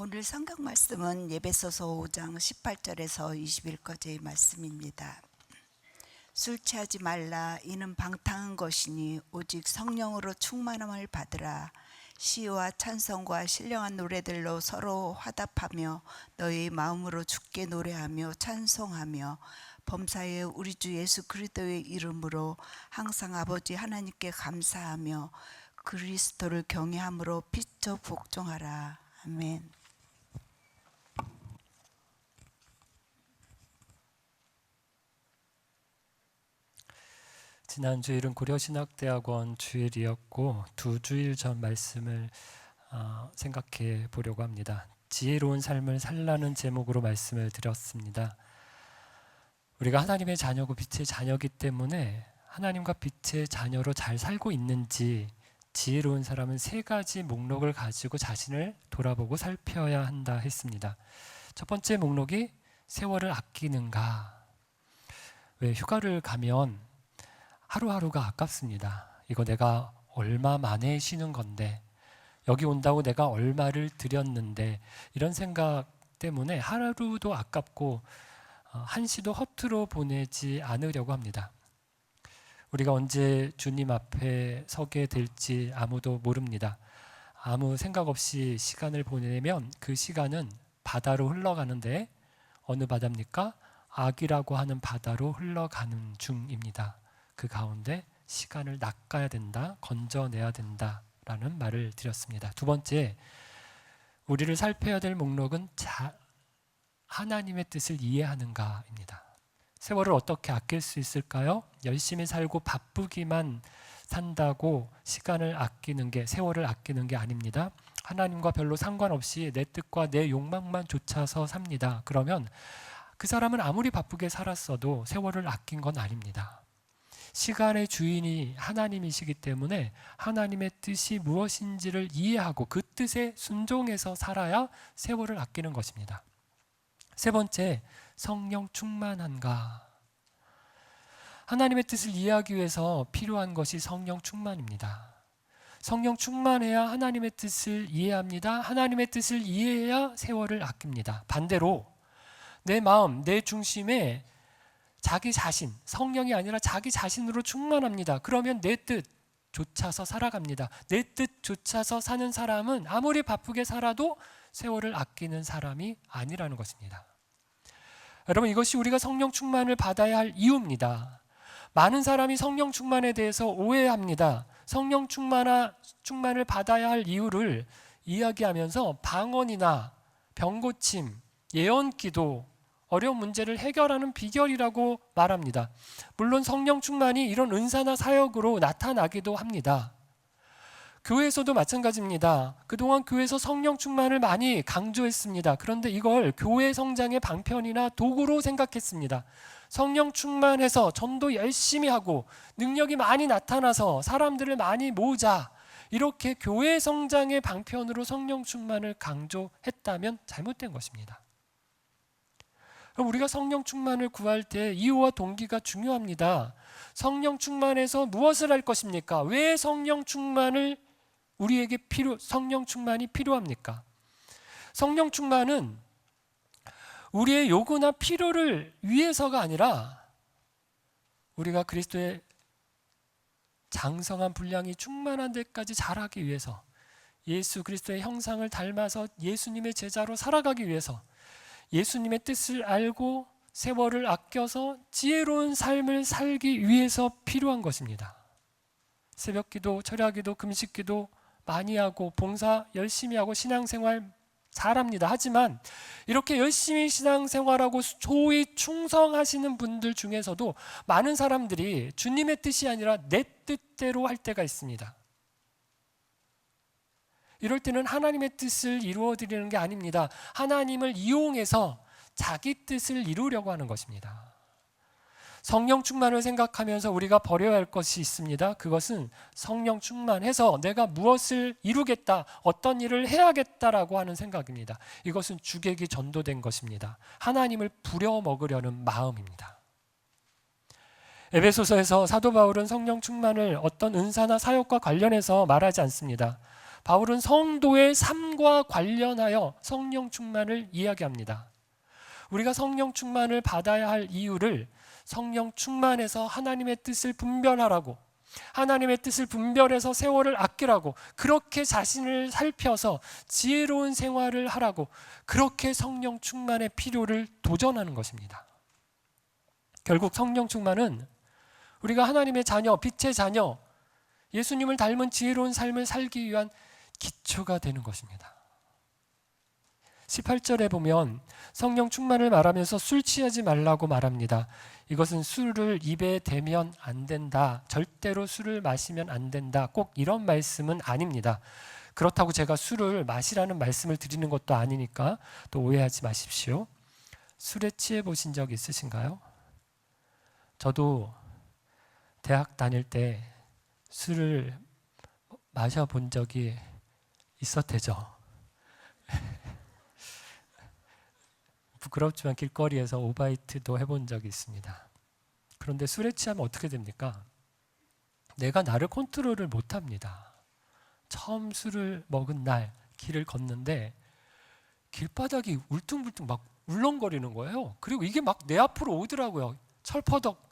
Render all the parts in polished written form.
오늘 성경 말씀은 에베소서 5장 18절에서 20일까지의 말씀입니다. 술 취하지 말라. 이는 방탕한 것이니 오직 성령으로 충만함을 받으라. 시와 찬송과 신령한 노래들로 서로 화답하며 너희 마음으로 주께 노래하며 찬송하며 범사에 우리 주 예수 그리스도의 이름으로 항상 아버지 하나님께 감사하며 그리스도를 경외함으로 피처 복종하라. 아멘. 지난 주일은 고려신학대학원 주일이었고 두 주일 전 말씀을 생각해 보려고 합니다. 지혜로운 삶을 살라는 제목으로 말씀을 드렸습니다. 우리가 하나님의 자녀고 빛의 자녀이기 때문에 하나님과 빛의 자녀로 잘 살고 있는지 지혜로운 사람은 세 가지 목록을 가지고 자신을 돌아보고 살펴야 한다 했습니다. 첫 번째 목록이 세월을 아끼는가. 왜 휴가를 가면 하루하루가 아깝습니다. 이거 내가 얼마 만에 쉬는 건데, 여기 온다고 내가 얼마를 들였는데, 이런 생각 때문에 하루도 아깝고 한시도 허투루 보내지 않으려고 합니다. 우리가 언제 주님 앞에 서게 될지 아무도 모릅니다. 아무 생각 없이 시간을 보내면 그 시간은 바다로 흘러가는데, 어느 바다입니까? 악이라고 하는 바다로 흘러가는 중입니다. 그 가운데 시간을 낚아야 된다, 건져내야 된다라는 말을 드렸습니다. 두 번째, 우리를 살펴야 될 목록은 하나님의 뜻을 이해하는가입니다. 세월을 어떻게 아낄 수 있을까요? 열심히 살고 바쁘기만 산다고 시간을 아끼는 게, 세월을 아끼는 게 아닙니다. 하나님과 별로 상관없이 내 뜻과 내 욕망만 좇아서 삽니다. 그러면 그 사람은 아무리 바쁘게 살았어도 세월을 아낀 건 아닙니다. 시간의 주인이 하나님이시기 때문에 하나님의 뜻이 무엇인지를 이해하고 그 뜻에 순종해서 살아야 세월을 아끼는 것입니다. 세 번째, 성령 충만한가. 하나님의 뜻을 이해하기 위해서 필요한 것이 성령 충만입니다. 성령 충만해야 하나님의 뜻을 이해합니다. 하나님의 뜻을 이해해야 세월을 아낍니다. 반대로 내 마음, 내 중심에 자기 자신, 성령이 아니라 자기 자신으로 충만합니다. 그러면 내 뜻 좇아서 살아갑니다. 내 뜻 좇아서 사는 사람은 아무리 바쁘게 살아도 세월을 아끼는 사람이 아니라는 것입니다. 여러분, 이것이 우리가 성령 충만을 받아야 할 이유입니다. 많은 사람이 성령 충만에 대해서 오해합니다. 성령 충만을 받아야 할 이유를 이야기하면서 방언이나 병고침, 예언기도, 어려운 문제를 해결하는 비결이라고 말합니다. 물론 성령 충만이 이런 은사나 사역으로 나타나기도 합니다. 교회에서도 마찬가지입니다. 그동안 교회에서 성령 충만을 많이 강조했습니다. 그런데 이걸 교회 성장의 방편이나 도구로 생각했습니다. 성령 충만해서 전도 열심히 하고 능력이 많이 나타나서 사람들을 많이 모으자, 이렇게 교회 성장의 방편으로 성령 충만을 강조했다면 잘못된 것입니다. 우리가 성령 충만을 구할 때 이유와 동기가 중요합니다. 성령 충만해서 무엇을 할 것입니까? 왜 성령 충만이 필요합니까? 성령 충만은 우리의 요구나 필요를 위해서가 아니라 우리가 그리스도의 장성한 분량이 충만한 데까지 자라기 위해서, 예수 그리스도의 형상을 닮아서 예수님의 제자로 살아가기 위해서, 예수님의 뜻을 알고 세월을 아껴서 지혜로운 삶을 살기 위해서 필요한 것입니다. 새벽기도, 철야기도, 금식기도 많이 하고 봉사 열심히 하고 신앙생활 잘합니다. 하지만 이렇게 열심히 신앙생활하고 소위 충성하시는 분들 중에서도 많은 사람들이 주님의 뜻이 아니라 내 뜻대로 할 때가 있습니다. 이럴 때는 하나님의 뜻을 이루어드리는 게 아닙니다. 하나님을 이용해서 자기 뜻을 이루려고 하는 것입니다. 성령 충만을 생각하면서 우리가 버려야 할 것이 있습니다. 그것은 성령 충만해서 내가 무엇을 이루겠다, 어떤 일을 해야겠다라고 하는 생각입니다. 이것은 주객이 전도된 것입니다. 하나님을 부려먹으려는 마음입니다. 에베소서에서 사도 바울은 성령 충만을 어떤 은사나 사역과 관련해서 말하지 않습니다. 바울은 성도의 삶과 관련하여 성령 충만을 이야기합니다. 우리가 성령 충만을 받아야 할 이유를 성령 충만해서 하나님의 뜻을 분별하라고, 하나님의 뜻을 분별해서 세월을 아끼라고, 그렇게 자신을 살펴서 지혜로운 생활을 하라고, 그렇게 성령 충만의 필요를 도전하는 것입니다. 결국 성령 충만은 우리가 하나님의 자녀, 빛의 자녀, 예수님을 닮은 지혜로운 삶을 살기 위한 기초가 되는 것입니다. 18절에 보면 성령 충만을 말하면서 술 취하지 말라고 말합니다. 이것은 술을 입에 대면 안 된다, 절대로 술을 마시면 안 된다, 꼭 이런 말씀은 아닙니다. 그렇다고 제가 술을 마시라는 말씀을 드리는 것도 아니니까 또 오해하지 마십시오. 술에 취해 보신 적 있으신가요? 저도 대학 다닐 때 술을 마셔본 적이 있었대죠. 부끄럽지만 길거리에서 오바이트도 해본 적이 있습니다. 그런데 술에 취하면 어떻게 됩니까? 내가 나를 컨트롤을 못합니다. 처음 술을 먹은 날 길을 걷는데 길바닥이 울퉁불퉁 막 울렁거리는 거예요. 그리고 이게 막 내 앞으로 오더라고요. 철퍼덕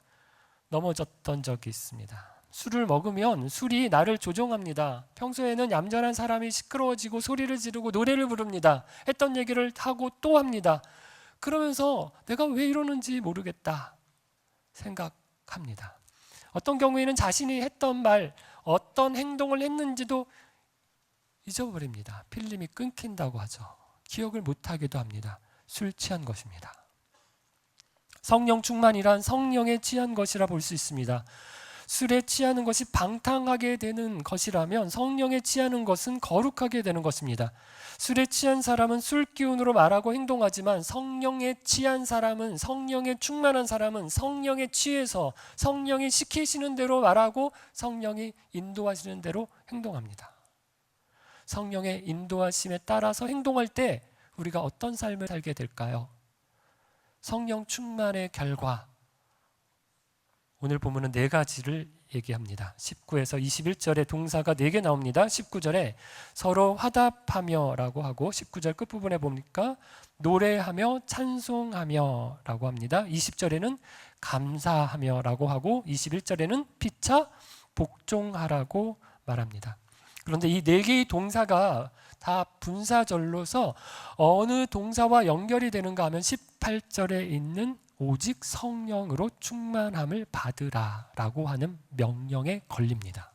넘어졌던 적이 있습니다. 술을 먹으면 술이 나를 조종합니다. 평소에는 얌전한 사람이 시끄러워지고 소리를 지르고 노래를 부릅니다. 했던 얘기를 하고 또 합니다. 그러면서 내가 왜 이러는지 모르겠다 생각합니다. 어떤 경우에는 자신이 했던 말, 어떤 행동을 했는지도 잊어버립니다. 필름이 끊긴다고 하죠. 기억을 못하기도 합니다. 술 취한 것입니다. 성령 충만이란 성령에 취한 것이라 볼 수 있습니다. 술에 취하는 것이 방탕하게 되는 것이라면 성령에 취하는 것은 거룩하게 되는 것입니다. 술에 취한 사람은 술 기운으로 말하고 행동하지만 성령에 취한 사람은, 성령에 충만한 사람은 성령에 취해서 성령이 시키시는 대로 말하고 성령이 인도하시는 대로 행동합니다. 성령의 인도하심에 따라서 행동할 때 우리가 어떤 삶을 살게 될까요? 성령 충만의 결과, 오늘 보면은 4가지를 얘기합니다. 19에서 21절에 동사가 4개 나옵니다. 19절에 서로 화답하며 라고 하고, 19절 끝부분에 보니까 노래하며 찬송하며 라고 합니다. 20절에는 감사하며 라고 하고, 21절에는 피차 복종하라고 말합니다. 그런데 이 4개의 동사가 다 분사절로서 어느 동사와 연결이 되는가 하면 18절에 있는 오직 성령으로 충만함을 받으라 라고 하는 명령에 걸립니다.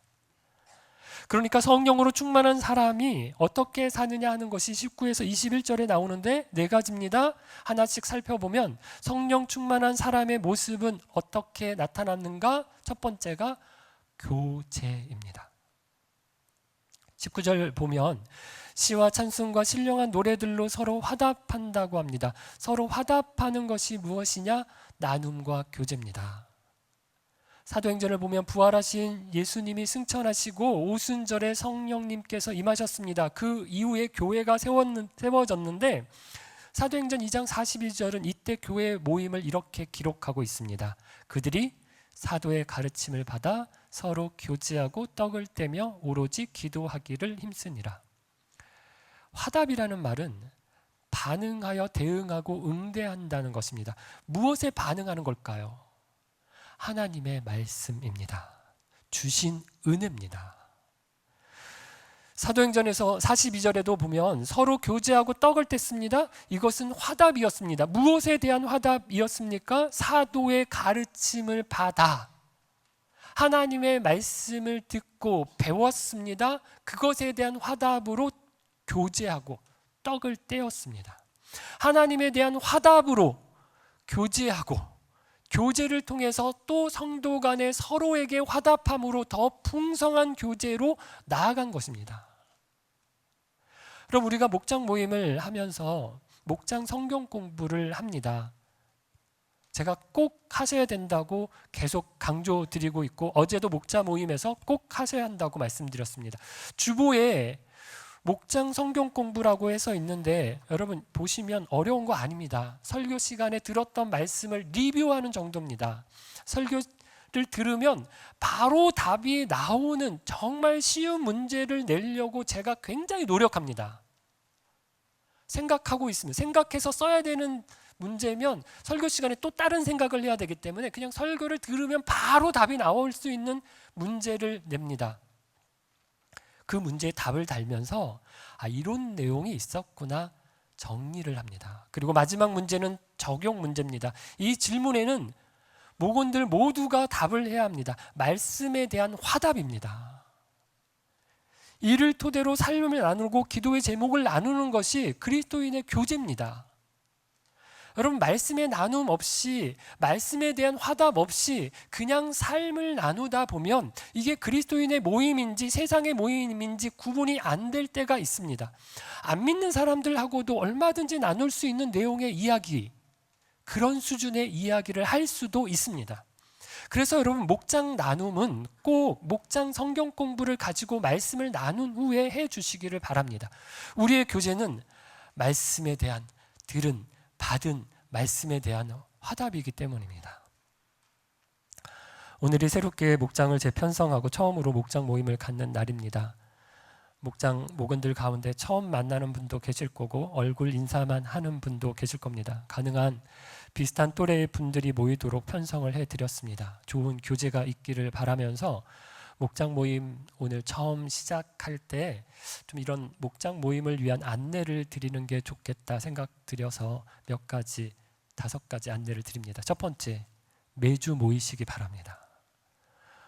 그러니까 성령으로 충만한 사람이 어떻게 사느냐 하는 것이 19에서 21절에 나오는데 4가지입니다. 하나씩 살펴보면 성령 충만한 사람의 모습은 어떻게 나타났는가? 첫 번째가 교제입니다. 19절 보면 시와 찬송과 신령한 노래들로 서로 화답한다고 합니다. 서로 화답하는 것이 무엇이냐? 나눔과 교제입니다. 사도행전을 보면 부활하신 예수님이 승천하시고 오순절에 성령님께서 임하셨습니다. 그 이후에 교회가 세워졌는데 사도행전 2장 42절은 이때 교회 모임을 이렇게 기록하고 있습니다. 그들이 사도의 가르침을 받아 서로 교제하고 떡을 떼며 오로지 기도하기를 힘쓰니라. 화답이라는 말은 반응하여 대응하고 응대한다는 것입니다. 무엇에 반응하는 걸까요? 하나님의 말씀입니다. 주신 은혜입니다. 사도행전에서 42절에도 보면 서로 교제하고 떡을 뗐습니다. 이것은 화답이었습니다. 무엇에 대한 화답이었습니까? 사도의 가르침을 받아 하나님의 말씀을 듣고 배웠습니다. 그것에 대한 화답으로 교제하고 떡을 떼었습니다. 하나님에 대한 화답으로 교제하고 교제를 통해서 또 성도 간에 서로에게 화답함으로 더 풍성한 교제로 나아간 것입니다. 그럼 우리가 목장 모임을 하면서 목장 성경 공부를 합니다. 제가 꼭 하셔야 된다고 계속 강조드리고 있고 어제도 목자 모임에서 꼭 하셔야 한다고 말씀드렸습니다. 주보에 목장 성경 공부라고 해서 있는데 여러분 보시면 어려운 거 아닙니다. 설교 시간에 들었던 말씀을 리뷰하는 정도입니다. 설교 들으면 바로 답이 나오는 정말 쉬운 문제를 내려고 제가 굉장히 노력합니다. 생각하고 있으면, 생각해서 써야 되는 문제면 설교 시간에 또 다른 생각을 해야 되기 때문에 그냥 설교를 들으면 바로 답이 나올 수 있는 문제를 냅니다. 그 문제에 답을 달면서 이런 내용이 있었구나 정리를 합니다. 그리고 마지막 문제는 적용 문제입니다. 이 질문에는 목원들 모두가 답을 해야 합니다. 말씀에 대한 화답입니다. 이를 토대로 삶을 나누고 기도의 제목을 나누는 것이 그리스도인의 교제입니다. 여러분, 말씀의 나눔 없이, 말씀에 대한 화답 없이 그냥 삶을 나누다 보면 이게 그리스도인의 모임인지 세상의 모임인지 구분이 안 될 때가 있습니다. 안 믿는 사람들하고도 얼마든지 나눌 수 있는 내용의 이야기, 그런 수준의 이야기를 할 수도 있습니다. 그래서 여러분, 목장 나눔은 꼭 목장 성경 공부를 가지고 말씀을 나눈 후에 해 주시기를 바랍니다. 우리의 교제는 말씀에 대한 들은, 받은 말씀에 대한 화답이기 때문입니다. 오늘이 새롭게 목장을 재편성하고 처음으로 목장 모임을 갖는 날입니다. 목장 목원들 가운데 처음 만나는 분도 계실 거고 얼굴 인사만 하는 분도 계실 겁니다. 가능한 비슷한 또래의 분들이 모이도록 편성을 해드렸습니다. 좋은 교제가 있기를 바라면서 목장 모임 오늘 처음 시작할 때 좀 이런 목장 모임을 위한 안내를 드리는 게 좋겠다 생각 들여서 몇 가지, 5가지 안내를 드립니다. 첫 번째, 매주 모이시기 바랍니다.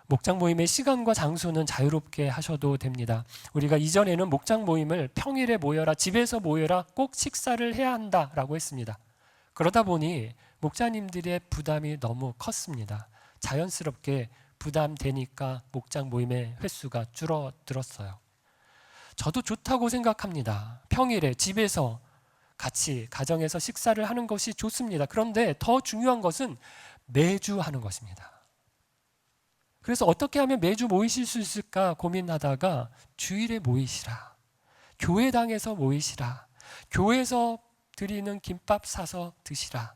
목장 모임의 시간과 장소는 자유롭게 하셔도 됩니다. 우리가 이전에는 목장 모임을 평일에 모여라, 집에서 모여라, 꼭 식사를 해야 한다라고 했습니다. 그러다 보니 목자님들의 부담이 너무 컸습니다. 자연스럽게 부담되니까 목장 모임의 횟수가 줄어들었어요. 저도 좋다고 생각합니다. 평일에 집에서 같이 가정에서 식사를 하는 것이 좋습니다. 그런데 더 중요한 것은 매주 하는 것입니다. 그래서 어떻게 하면 매주 모이실 수 있을까 고민하다가 주일에 모이시라, 교회당에서 모이시라, 교회에서 드리는 김밥 사서 드시라,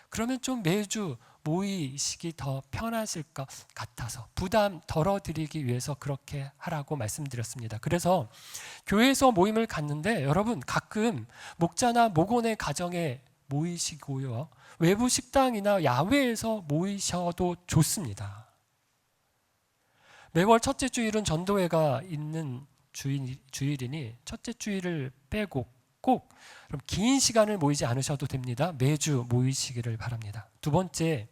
그러면 좀 매주 모이시기 더 편하실 것 같아서 부담 덜어드리기 위해서 그렇게 하라고 말씀드렸습니다. 그래서 교회에서 모임을 갖는데 여러분, 가끔 목자나 목원의 가정에 모이시고요, 외부 식당이나 야외에서 모이셔도 좋습니다. 매월 첫째 주일은 전도회가 있는 주일이니 첫째 주일을 빼고 꼭 그럼 긴 시간을 모이지 않으셔도 됩니다. 매주 모이시기를 바랍니다. 두 번째,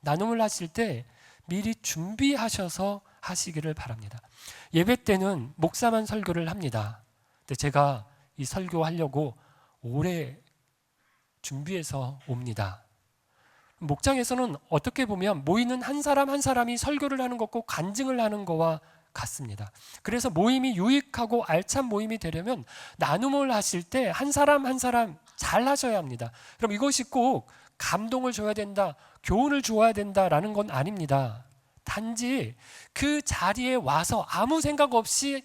나눔을 하실 때 미리 준비하셔서 하시기를 바랍니다. 예배 때는 목사만 설교를 합니다. 근데 제가 이 설교하려고 오래 준비해서 옵니다. 목장에서는 어떻게 보면 모이는 한 사람 한 사람이 설교를 하는 것과 간증을 하는 것과 같습니다. 그래서 모임이 유익하고 알찬 모임이 되려면 나눔을 하실 때 한 사람 한 사람 잘 하셔야 합니다. 그럼 이것이 꼭 감동을 줘야 된다, 교훈을 주어야 된다라는 건 아닙니다. 단지 그 자리에 와서 아무 생각 없이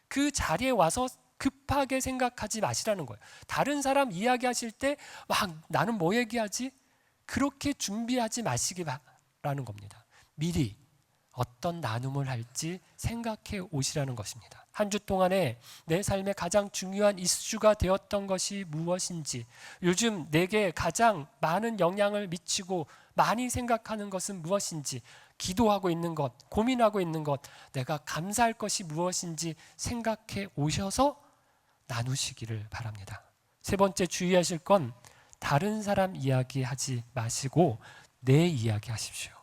그 자리에 와서 급하게 생각하지 마시라는 거예요. 다른 사람 이야기하실 때 막 나는 뭐 얘기하지? 그렇게 준비하지 마시기 바라는 겁니다. 미리 어떤 나눔을 할지 생각해 오시라는 것입니다. 한 주 동안에 내 삶에 가장 중요한 이슈가 되었던 것이 무엇인지, 요즘 내게 가장 많은 영향을 미치고 많이 생각하는 것은 무엇인지, 기도하고 있는 것, 고민하고 있는 것, 내가 감사할 것이 무엇인지 생각해 오셔서 나누시기를 바랍니다. 세 번째, 주의하실 건 다른 사람 이야기하지 마시고 내 이야기 하십시오.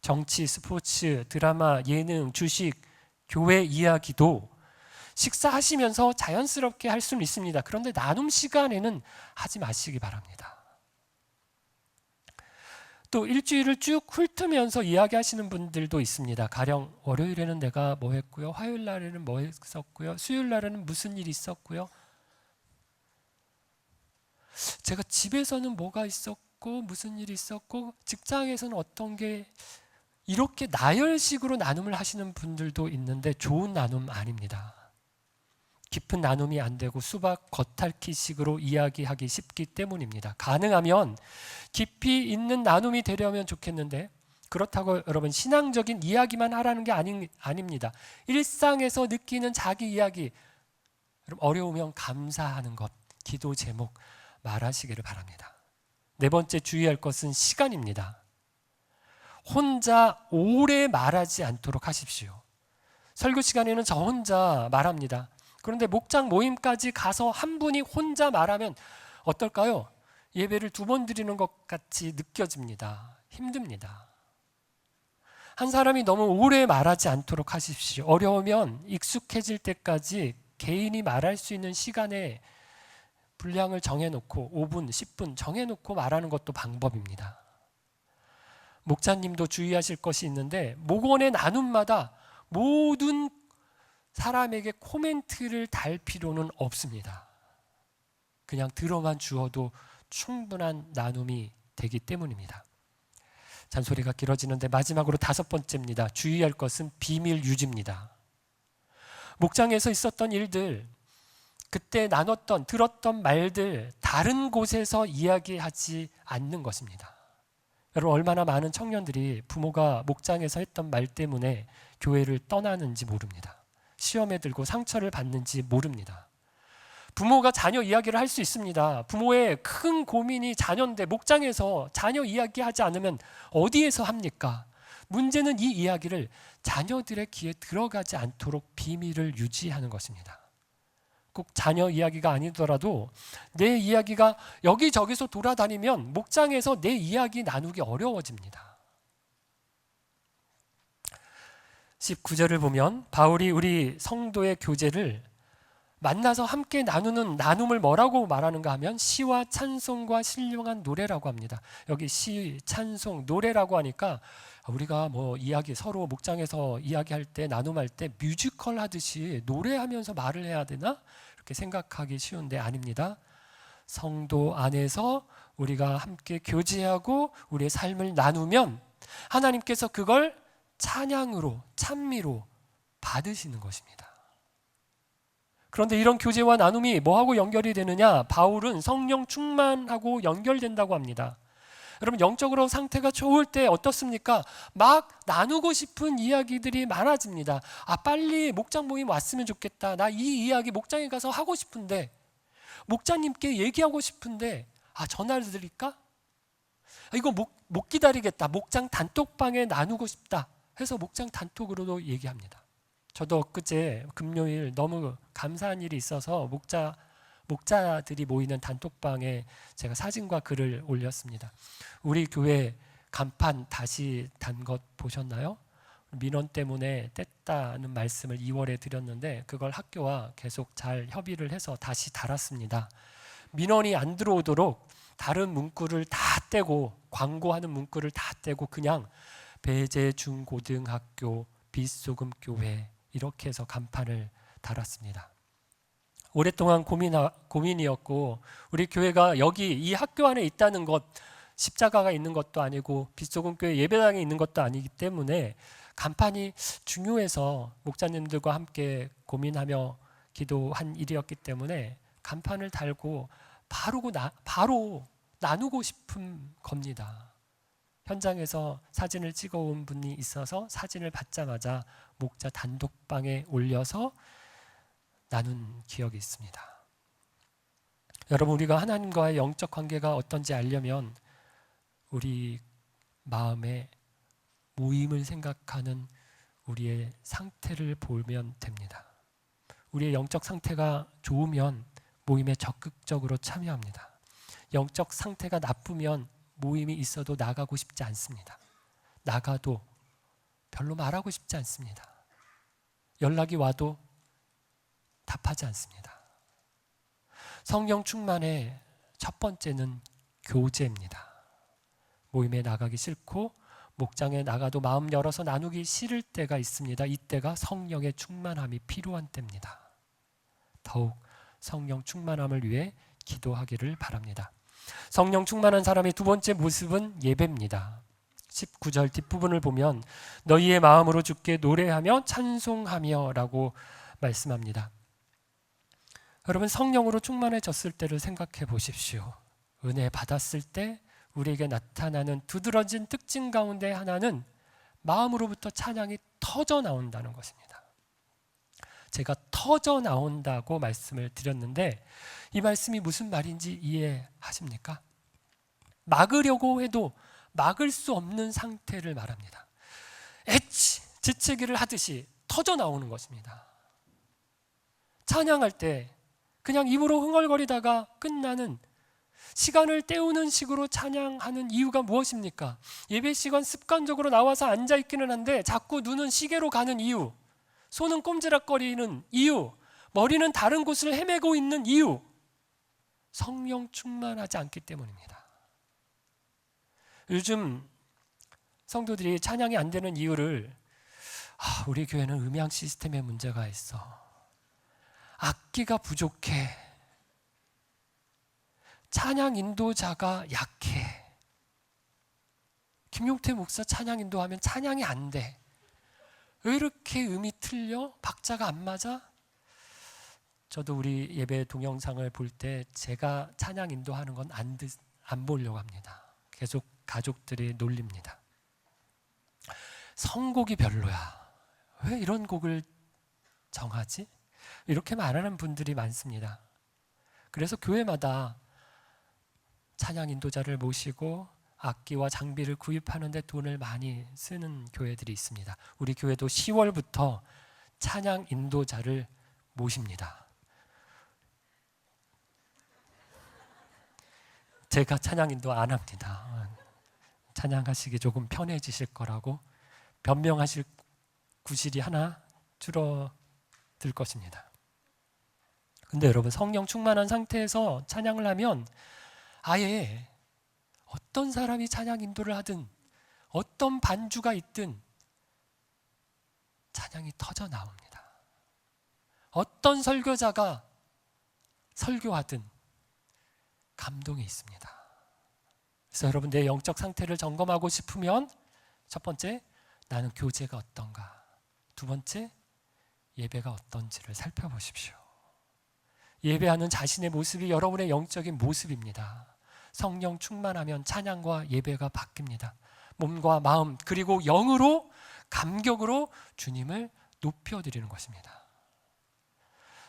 정치, 스포츠, 드라마, 예능, 주식, 교회 이야기도 식사하시면서 자연스럽게 할 수는 있습니다. 그런데 나눔 시간에는 하지 마시기 바랍니다. 또 일주일을 쭉 훑으면서 이야기하시는 분들도 있습니다. 가령 월요일에는 내가 뭐 했고요, 화요일 날에는 뭐 했었고요, 수요일 날에는 무슨 일이 있었고요, 제가 집에서는 뭐가 있었고 무슨 일이 있었고 직장에서는 어떤 게, 이렇게 나열식으로 나눔을 하시는 분들도 있는데 좋은 나눔 아닙니다. 깊은 나눔이 안 되고 수박 겉핥기식으로 이야기하기 쉽기 때문입니다. 가능하면 깊이 있는 나눔이 되려면 좋겠는데 그렇다고 여러분 신앙적인 이야기만 하라는 게 아닙니다. 일상에서 느끼는 자기 이야기, 여러분 어려우면 감사하는 것, 기도 제목 말하시기를 바랍니다. 네 번째 주의할 것은 시간입니다. 혼자 오래 말하지 않도록 하십시오. 설교 시간에는 저 혼자 말합니다. 그런데 목장 모임까지 가서 한 분이 혼자 말하면 어떨까요? 예배를 2번 드리는 것 같이 느껴집니다. 힘듭니다. 한 사람이 너무 오래 말하지 않도록 하십시오. 어려우면 익숙해질 때까지 개인이 말할 수 있는 시간에 분량을 정해놓고 5분, 10분 정해놓고 말하는 것도 방법입니다. 목사님도 주의하실 것이 있는데 목원의 나눔마다 모든 사람에게 코멘트를 달 필요는 없습니다. 그냥 들어만 주어도 충분한 나눔이 되기 때문입니다. 잔소리가 길어지는데 마지막으로 5번째입니다. 주의할 것은 비밀 유지입니다. 목장에서 있었던 일들, 그때 나눴던, 들었던 말들 다른 곳에서 이야기하지 않는 것입니다. 여러분 얼마나 많은 청년들이 부모가 목장에서 했던 말 때문에 교회를 떠나는지 모릅니다. 시험에 들고 상처를 받는지 모릅니다. 부모가 자녀 이야기를 할 수 있습니다. 부모의 큰 고민이 자녀인데 목장에서 자녀 이야기하지 않으면 어디에서 합니까? 문제는 이 이야기를 자녀들의 귀에 들어가지 않도록 비밀을 유지하는 것입니다. 꼭 자녀 이야기가 아니더라도 내 이야기가 여기저기서 돌아다니면 목장에서 내 이야기 나누기 어려워집니다. 19절을 보면 바울이 우리 성도의 교제를 만나서 함께 나누는 나눔을 뭐라고 말하는가 하면 시와 찬송과 신령한 노래라고 합니다. 여기 시, 찬송, 노래라고 하니까 우리가 뭐 이야기 서로 목장에서 이야기할 때 나눔할 때 뮤지컬 하듯이 노래하면서 말을 해야 되나? 이렇게 생각하기 쉬운데 아닙니다. 성도 안에서 우리가 함께 교제하고 우리의 삶을 나누면 하나님께서 그걸 찬양으로, 찬미로 받으시는 것입니다. 그런데 이런 교제와 나눔이 뭐하고 연결이 되느냐? 바울은 성령 충만하고 연결된다고 합니다. 여러분 영적으로 상태가 좋을 때 어떻습니까? 막 나누고 싶은 이야기들이 많아집니다. 아 빨리 목장 모임 왔으면 좋겠다. 나 이 이야기 목장에 가서 하고 싶은데 목장님께 얘기하고 싶은데 전화를 드릴까? 이거 못 기다리겠다. 목장 단톡방에 나누고 싶다 해서 목장 단톡으로도 얘기합니다. 저도 엊그제 금요일 너무 감사한 일이 있어서 목자들이 모이는 단톡방에 제가 사진과 글을 올렸습니다. 우리 교회 간판 다시 단 것 보셨나요? 민원 때문에 뗐다는 말씀을 2월에 드렸는데 그걸 학교와 계속 잘 협의를 해서 다시 달았습니다. 민원이 안 들어오도록 다른 문구를 다 떼고 광고하는 문구를 다 떼고 그냥 배재 중고등학교 빛소금교회 이렇게 해서 간판을 달았습니다. 오랫동안 고민이었고 우리 교회가 여기 이 학교 안에 있다는 것, 십자가가 있는 것도 아니고 빛소금교회 예배당에 있는 것도 아니기 때문에 간판이 중요해서 목자님들과 함께 고민하며 기도한 일이었기 때문에 간판을 달고 바로 나누고 싶은 겁니다. 현장에서 사진을 찍어온 분이 있어서 사진을 받자마자 목자 단독방에 올려서 나눈 기억이 있습니다. 여러분 우리가 하나님과의 영적 관계가 어떤지 알려면 우리 마음에 모임을 생각하는 우리의 상태를 보면 됩니다. 우리의 영적 상태가 좋으면 모임에 적극적으로 참여합니다. 영적 상태가 나쁘면 모임이 있어도 나가고 싶지 않습니다. 나가도 별로 말하고 싶지 않습니다. 연락이 와도 답하지 않습니다. 성령 충만의 첫 번째는 교제입니다. 모임에 나가기 싫고 목장에 나가도 마음 열어서 나누기 싫을 때가 있습니다. 이때가 성령의 충만함이 필요한 때입니다. 더욱 성령 충만함을 위해 기도하기를 바랍니다. 성령 충만한 사람의 두 번째 모습은 예배입니다. 19절 뒷부분을 보면 너희의 마음으로 주께 노래하며 찬송하며 라고 말씀합니다. 여러분 성령으로 충만해졌을 때를 생각해 보십시오. 은혜 받았을 때 우리에게 나타나는 두드러진 특징 가운데 하나는 마음으로부터 찬양이 터져 나온다는 것입니다. 제가 터져 나온다고 말씀을 드렸는데 이 말씀이 무슨 말인지 이해하십니까? 막으려고 해도 막을 수 없는 상태를 말합니다. 재채기를 하듯이 터져 나오는 것입니다. 찬양할 때 그냥 입으로 흥얼거리다가 끝나는, 시간을 때우는 식으로 찬양하는 이유가 무엇입니까? 예배 시간 습관적으로 나와서 앉아있기는 한데 자꾸 눈은 시계로 가는 이유, 손은 꼼지락거리는 이유, 머리는 다른 곳을 헤매고 있는 이유, 성령 충만하지 않기 때문입니다. 요즘 성도들이 찬양이 안 되는 이유를 우리 교회는 음향 시스템에 문제가 있어, 악기가 부족해, 찬양 인도자가 약해, 김용태 목사 찬양 인도하면 찬양이 안 돼, 왜 이렇게 음이 틀려? 박자가 안 맞아? 저도 우리 예배 동영상을 볼 때 제가 찬양 인도하는 건 안 보려고 합니다. 계속 가족들이 놀립니다. 선곡이 별로야, 왜 이런 곡을 정하지? 이렇게 말하는 분들이 많습니다. 그래서 교회마다 찬양 인도자를 모시고 악기와 장비를 구입하는 데 돈을 많이 쓰는 교회들이 있습니다. 우리 교회도 10월부터 찬양 인도자를 모십니다. 제가 찬양 인도 안 합니다. 찬양하시기 조금 편해지실 거라고 변명하실 구실이 하나 줄어들 것입니다. 근데 여러분, 성령 충만한 상태에서 찬양을 하면 아예 어떤 사람이 찬양 인도를 하든 어떤 반주가 있든 찬양이 터져 나옵니다. 어떤 설교자가 설교하든 감동이 있습니다. 그래서 여러분, 내 영적 상태를 점검하고 싶으면 첫 번째, 나는 교제가 어떤가? 두 번째, 예배가 어떤지를 살펴보십시오. 예배하는 자신의 모습이 여러분의 영적인 모습입니다. 성령 충만하면 찬양과 예배가 바뀝니다. 몸과 마음 그리고 영으로, 감격으로 주님을 높여드리는 것입니다.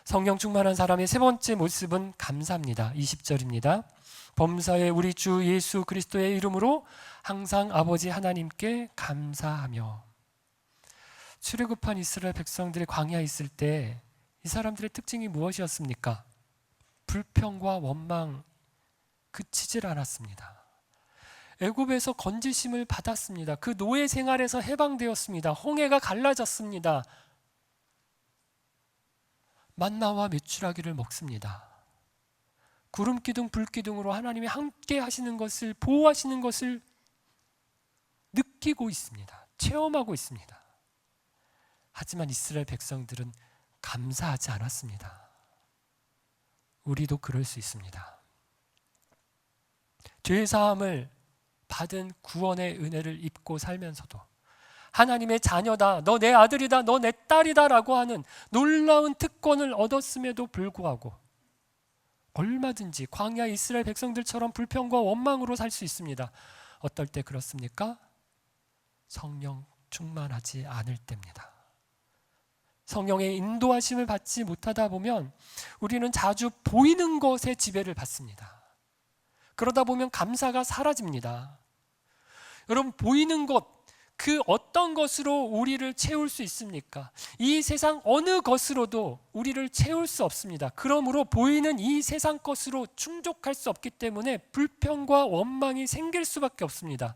성령 충만한 사람의 세 번째 모습은 감사입니다. 20절입니다. 범사에 우리 주 예수 그리스도의 이름으로 항상 아버지 하나님께 감사하며. 출애굽한 이스라엘 백성들이 광야에 있을 때 이 사람들의 특징이 무엇이었습니까? 불평과 원망 그치질 않았습니다. 애굽에서 건지심을 받았습니다. 그 노예 생활에서 해방되었습니다. 홍해가 갈라졌습니다. 만나와 메추라기를 먹습니다. 구름 기둥 불 기둥으로 하나님이 함께 하시는 것을, 보호하시는 것을 느끼고 있습니다. 체험하고 있습니다. 하지만 이스라엘 백성들은 감사하지 않았습니다. 우리도 그럴 수 있습니다. 죄 사함을 받은 구원의 은혜를 입고 살면서도 하나님의 자녀다, 너 내 아들이다, 너 내 딸이다 라고 하는 놀라운 특권을 얻었음에도 불구하고 얼마든지 광야 이스라엘 백성들처럼 불평과 원망으로 살 수 있습니다. 어떨 때 그렇습니까? 성령 충만하지 않을 때입니다. 성령의 인도하심을 받지 못하다 보면 우리는 자주 보이는 것에 지배를 받습니다. 그러다 보면 감사가 사라집니다. 여러분, 보이는 것, 그 어떤 것으로 우리를 채울 수 있습니까? 이 세상 어느 것으로도 우리를 채울 수 없습니다. 그러므로 보이는 이 세상 것으로 충족할 수 없기 때문에 불평과 원망이 생길 수밖에 없습니다.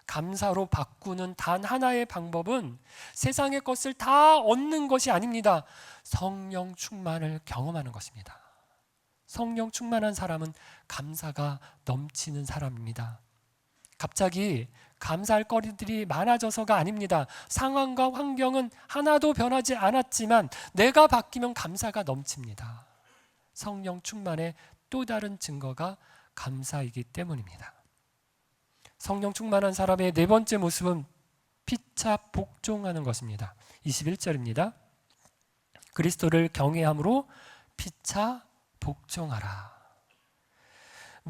감사로 바꾸는 단 하나의 방법은 세상의 것을 다 얻는 것이 아닙니다. 성령 충만을 경험하는 것입니다. 성령 충만한 사람은 감사가 넘치는 사람입니다. 갑자기 감사할 거리들이 많아져서가 아닙니다. 상황과 환경은 하나도 변하지 않았지만 내가 바뀌면 감사가 넘칩니다. 성령 충만의 또 다른 증거가 감사이기 때문입니다. 성령 충만한 사람의 네 번째 모습은 피차 복종하는 것입니다. 21절입니다. 그리스도를 경외함으로 피차 복종하라.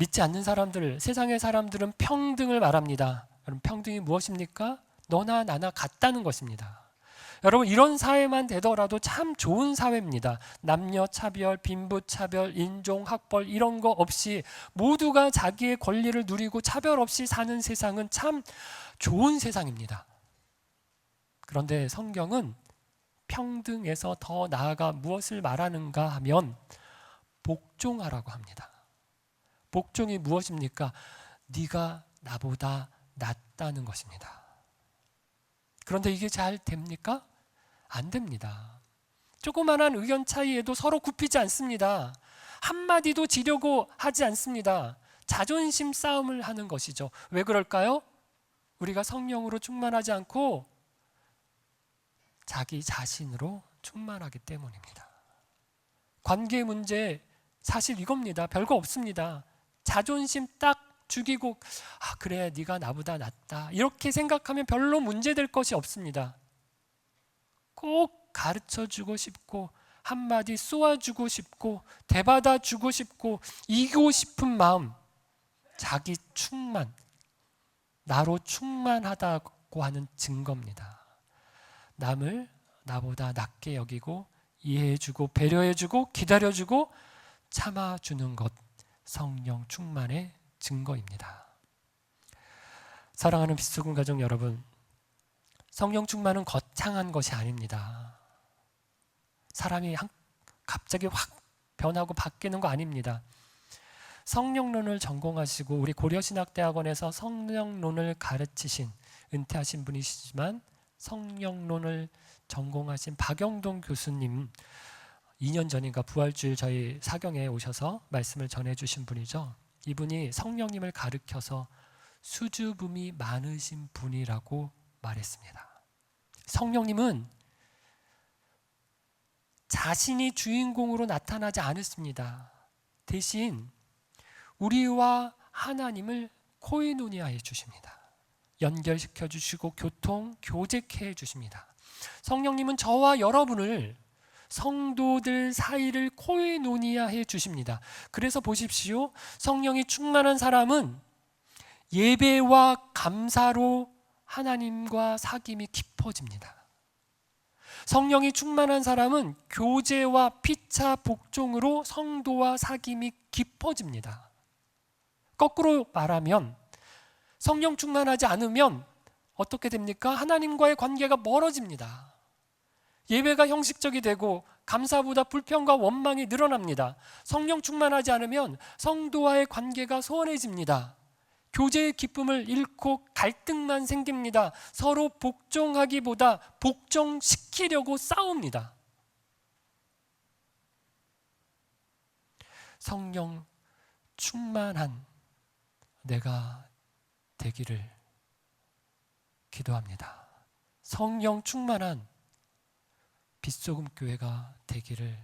믿지 않는 사람들, 세상의 사람들은 평등을 말합니다. 여러분, 평등이 무엇입니까? 너나 나나 같다는 것입니다. 여러분, 이런 사회만 되더라도 참 좋은 사회입니다. 남녀 차별, 빈부 차별, 인종, 학벌 이런 거 없이 모두가 자기의 권리를 누리고 차별 없이 사는 세상은 참 좋은 세상입니다. 그런데 성경은 평등에서 더 나아가 무엇을 말하는가 하면 복종하라고 합니다. 복종이 무엇입니까? 네가 나보다 낫다는 것입니다. 그런데 이게 잘 됩니까? 안 됩니다. 조그만한 의견 차이에도 서로 굽히지 않습니다. 한마디도 지려고 하지 않습니다. 자존심 싸움을 하는 것이죠. 왜 그럴까요? 우리가 성령으로 충만하지 않고 자기 자신으로 충만하기 때문입니다. 관계 문제 사실 이겁니다. 별거 없습니다. 자존심 딱 죽이고 그래 네가 나보다 낫다 이렇게 생각하면 별로 문제될 것이 없습니다. 꼭 가르쳐주고 싶고 한마디 쏘아주고 싶고 대받아주고 싶고 이기고 싶은 마음, 자기 충만, 나로 충만하다고 하는 증거입니다. 남을 나보다 낫게 여기고 이해해주고 배려해주고 기다려주고 참아주는 것, 성령 충만의 증거입니다. 사랑하는 빛소금 가족 여러분, 성령 충만은 거창한 것이 아닙니다. 사람이 갑자기 확 변하고 바뀌는 거 아닙니다. 성령론을 전공하시고 우리 고려신학대학원에서 성령론을 가르치신 은퇴하신 분이시지만 성령론을 전공하신 박영동 교수님 2년 전인가 부활주일 저희 사경에 오셔서 말씀을 전해주신 분이죠. 이분이 성령님을 가르쳐서 수줍음이 많으신 분이라고 말했습니다. 성령님은 자신이 주인공으로 나타나지 않습니다. 대신 우리와 하나님을 코이노니아해 주십니다. 연결시켜 주시고 교제케 해 주십니다. 성령님은 저와 여러분을 성도들 사이를 코이노니아해 주십니다. 그래서 보십시오. 성령이 충만한 사람은 예배와 감사로 하나님과 사귐이 깊어집니다. 성령이 충만한 사람은 교제와 피차 복종으로 성도와 사귐이 깊어집니다. 거꾸로 말하면 성령 충만하지 않으면 어떻게 됩니까? 하나님과의 관계가 멀어집니다. 예배가 형식적이 되고 감사보다 불평과 원망이 늘어납니다. 성령 충만하지 않으면 성도와의 관계가 소원해집니다. 교제의 기쁨을 잃고 갈등만 생깁니다. 서로 복종하기보다 복종시키려고 싸웁니다. 성령 충만한 내가 되기를 기도합니다. 성령 충만한 빛소금 교회가 되기를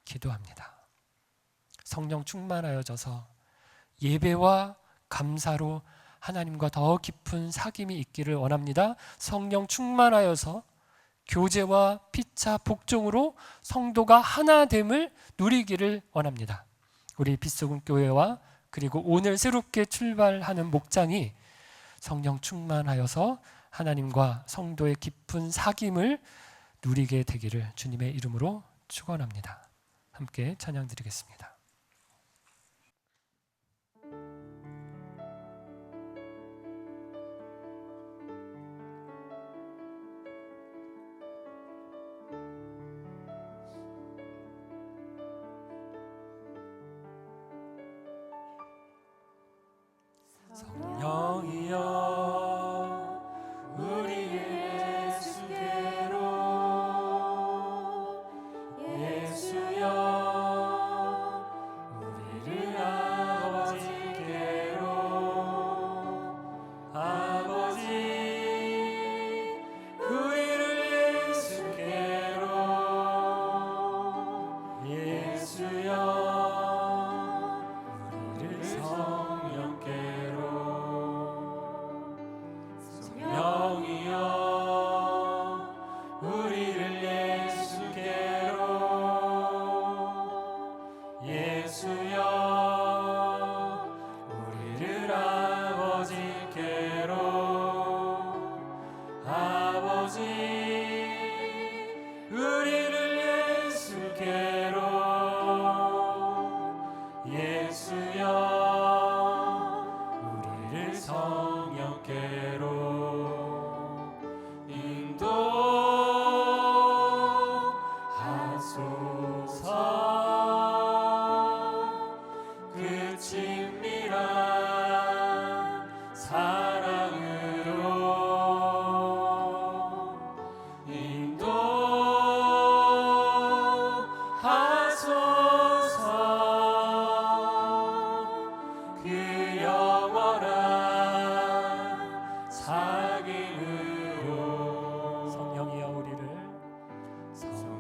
기도합니다. 성령 충만하여져서 예배와 감사로 하나님과 더 깊은 사귐이 있기를 원합니다. 성령 충만하여서 교제와 피차 복종으로 성도가 하나됨을 누리기를 원합니다. 우리 빛소금 교회와 그리고 오늘 새롭게 출발하는 목장이 성령 충만하여서 하나님과 성도의 깊은 사귐을 누리게 되기를 주님의 이름으로 축원합니다. 함께 찬양 드리겠습니다. 성령이여 우리 예수께로 예수여 우리를 아버지께로 아버지 우리를 예수께로 예수여 우리를 성령께로 성령이여 우리를 예수께로 예수여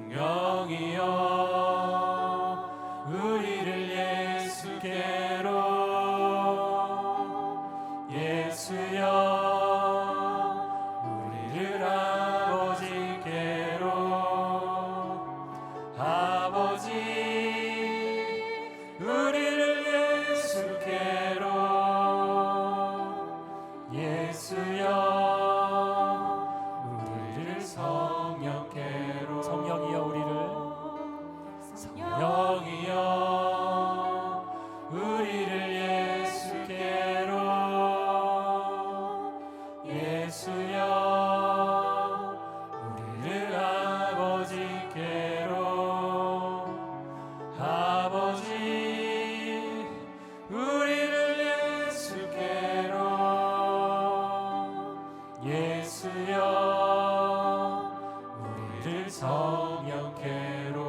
성령이여 우리를 예수께로 예수여 우리를 아버지께로 아버지 우리를 예수께로 예수여 우리를 성령께로 성령이여 우리를 예수께로 예수여 우리를 아버지께로 아버지 우리를 예수께로 예수여 우리를 성령께로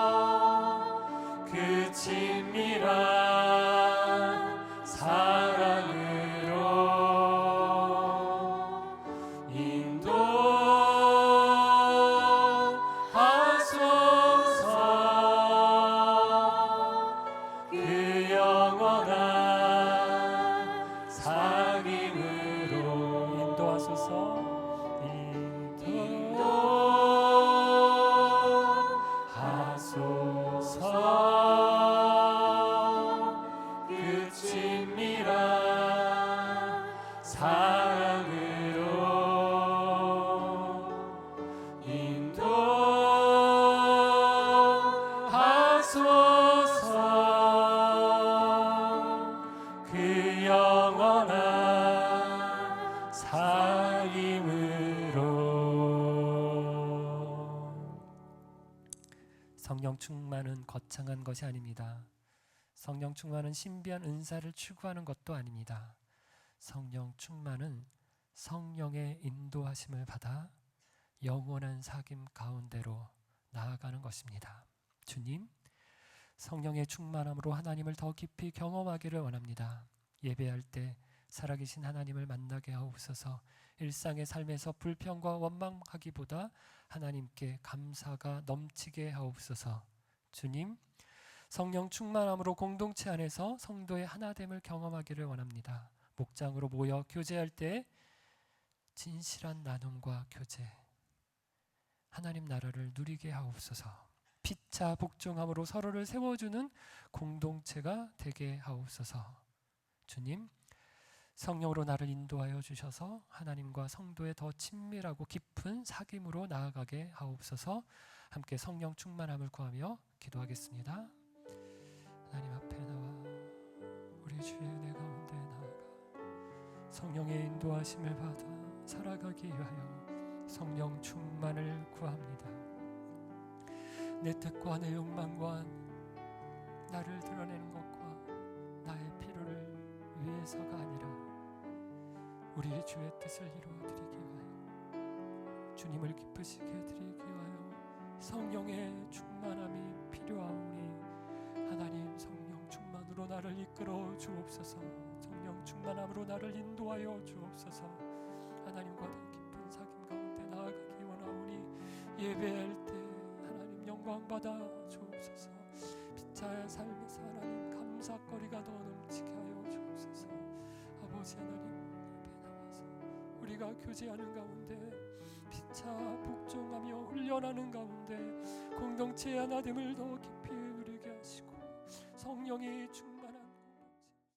인도하소서 그 친밀한 사랑으로 인도하소서 그 영원한 사귐으로 인도하소서 그 친밀한 사랑으로 인도하소서 그 영원한 사귐으로. 성령 충만은 거창한 것이 아닙니다. 성령 충만은 신비한 은사를 추구하는 것도 아닙니다. 성령 충만은 성령의 인도하심을 받아 영원한 사귐 가운데로 나아가는 것입니다. 주님, 성령의 충만함으로 하나님을 더 깊이 경험하기를 원합니다. 예배할 때 살아계신 하나님을 만나게 하옵소서. 일상의 삶에서 불평과 원망하기보다 하나님께 감사가 넘치게 하옵소서. 주님, 성령 충만함으로 공동체 안에서 성도의 하나됨을 경험하기를 원합니다. 목장으로 모여 교제할 때 진실한 나눔과 교제, 하나님 나라를 누리게 하옵소서. 피차 복종함으로 서로를 세워주는 공동체가 되게 하옵소서. 주님, 성령으로 나를 인도하여 주셔서 하나님과 성도의 더 친밀하고 깊은 사귐으로 나아가게 하옵소서. 함께 성령 충만함을 구하며 기도하겠습니다. 하나님 앞에 나와 우리 주의 은혜 가운데 나아가 성령의 인도하심을 받아 살아가기 위하여 성령 충만을 구합니다. 내 뜻과 내 욕망과 나를 드러내는 것과 나의 필요를 위해서가 아니라 우리 주의 뜻을 이루어드리기 위하여 주님을 기쁘시게 드리기 위하여 성령의 충만함이 필요하오니 하나님 성령 충만으로 나를 이끌어 주옵소서. 성령 충만함으로 나를 인도하여 주옵소서. 하나님과 더 깊은 사귐 가운데 나아가기 원하오니 예배할 때 하나님 영광 받아 주옵소서. 피차의 삶에서 하나님 감사거리가 더 넘치게 하여 주옵소서. 아버지 하나님 앞에 나와서 우리가 교제하는 가운데 피차 복종하며 훈련하는 가운데 공동체의 하나됨을 더 깊이 누리게 하시고 성령이 충만하게